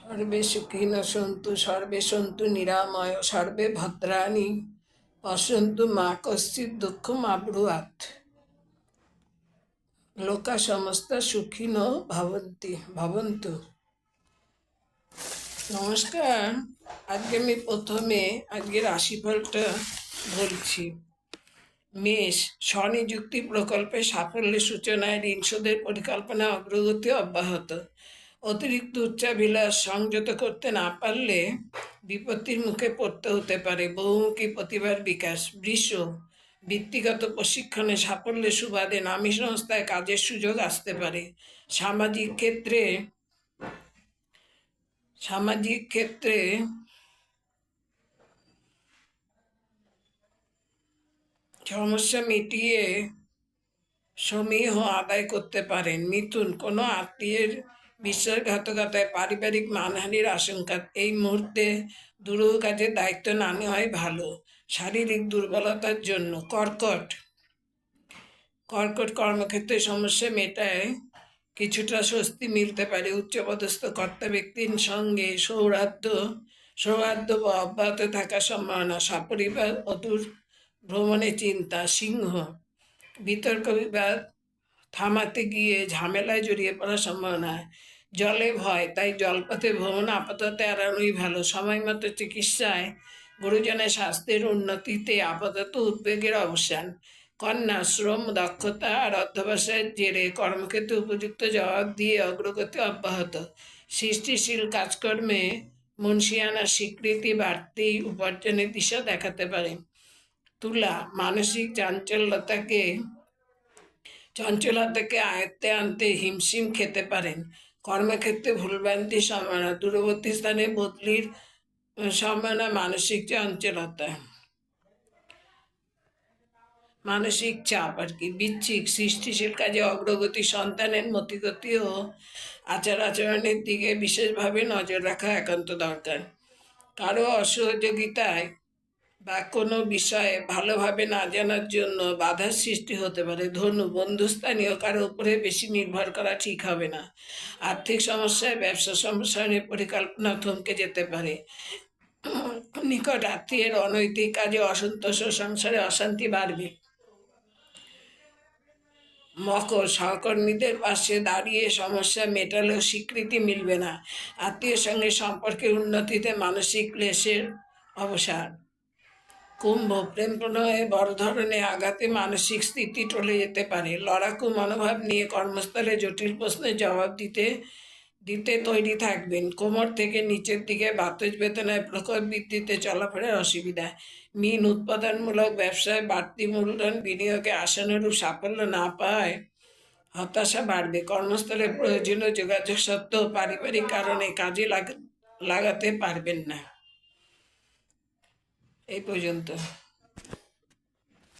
সর্বে সুখিনঃ সন্তু সর্বে সন্তু নিরাময় সর্বে ভদ্রাণি পশ্যন্তু মা কশ্চিৎ দুঃখম আব্রুয়াৎ। লোকা সমস্তা সুখিনো ভবন্তু। নমস্কার। আজকে আমি প্রথমে আজকের রাশিফলটা বলছি। মেষ, স্বনিযুক্তি প্রকল্পে সাফল্যের সূচনায় ঋণ শোধের পরিকল্পনা অগ্রগতি অব্যাহত। অতিরিক্ত উচ্চাভিলাষ সংযত করতে না পারলে বিপত্তির মুখে পড়তে হতে পারে। বহুমুখী প্রতিভার বিকাশ। বৃষ, বৃত্তিগত প্রশিক্ষণে সাফল্যের সুবাদে নামী সংস্থায় কাজের সুযোগ আসতে পারে। সামাজিক ক্ষেত্রে সমস্যা মিটিয়ে সমীহ আদায় করতে পারেন। মিথুন, কোনো আত্মীয়ের বিশ্বাসঘাতকতায় পারিবারিক মানহানির আশঙ্কা। এই মুহূর্তে দুরূহ কাজের দায়িত্ব না নেওয়াই ভালো। শারীরিক দুর্বলতার জন্য। কর্কট, কর্মক্ষেত্রে সমস্যা মেটায় কিছুটা স্বস্তি মিলতে পারে। উচ্চপদস্থ কর্তা ব্যক্তির সঙ্গে সৌহার্দ্য অব্যাহত থাকার সম্ভাবনা। সপরিবার অদূর ভ্রমণে চিন্তা। সিংহ, বিতর্ক বিবাদ থামাতে গিয়ে ঝামেলায় জড়িয়ে পড়ার সম্ভাবনা। জলে ভয়, তাই জলপথে ভ্রমণ আপাতত এড়ানোই ভালো। সময়মতো চিকিৎসায় গুরুজনের স্বাস্থ্যের উন্নতিতে আপাতত উদ্বেগের অবসান। কন্যা, শ্রম, দক্ষতা আর অধ্যবসায়ের জেরে কর্মক্ষেত্রে উপযুক্ত জবাব দিয়ে অগ্রগতি অব্যাহত। সৃষ্টিশীল কাজকর্মে মুনশিয়ানার স্বীকৃতি বাড়তি উপার্জনের দিশা দেখাতে পারে। তুলা, মানসিক চঞ্চলতাকে আয়ত্তে আনতে হিমশিম খেতে পারেন। কর্মক্ষেত্রে ভুলভ্রান্তির সম্ভাবনা। দূরবর্তী স্থানে বদলির সম্ভাবনা। মানসিক চাপ আর কি। বৃশ্চিক, সৃষ্টিশীল কাজে অগ্রগতি। সন্তানের মতিগতি ও আচার আচরণের দিকে বিশেষভাবে নজর রাখা একান্ত দরকার। কারো অসহযোগিতায় বা কোনো বিষয়ে ভালোভাবে না জানার জন্য বাধার সৃষ্টি হতে পারে। ধনু, বন্ধুস্থানীয় কারো উপরে বেশি নির্ভর করা ঠিক হবে না। আর্থিক সমস্যায় ব্যবসা সম্প্রসারণের পরিকল্পনা থমকে যেতে পারে। নিকট আত্মীয়ের অনৈতিক কাজে অসন্তোষ ও সংসারে অশান্তি বাড়বে। মকর, সহকর্মীদের পাশে দাঁড়িয়ে সমস্যা মেটালেও স্বীকৃতি মিলবে না। আত্মীয়ের সঙ্গে সম্পর্কের উন্নতিতে মানসিক ক্লেশের অবসান। কুম্ভ, প্রেম প্রণয়ে বড় ধরনের আঘাতে মানসিক স্থিতি টলে যেতে পারে। লড়াকু মনোভাব নিয়ে কর্মস্থলে জটিল প্রশ্নের জবাব দিতে তৈরি থাকবেন। কোমর থেকে নিচের দিকে বাতেজ বেদনায় প্রকোপ বৃদ্ধিতে চলাফেরার অসুবিধা। মীন, উৎপাদনমূলক ব্যবসায় বাড়তি মূলধন বিনিয়োগে আশানুরূপ সাফল্য না পাওয়ায় হতাশা বাড়বে। কর্মস্থলে প্রয়োজনীয় যোগাযোগ সত্ত্বেও পারিবারিক কারণে কাজে লাগাতে পারবেন না। এই পর্যন্ত।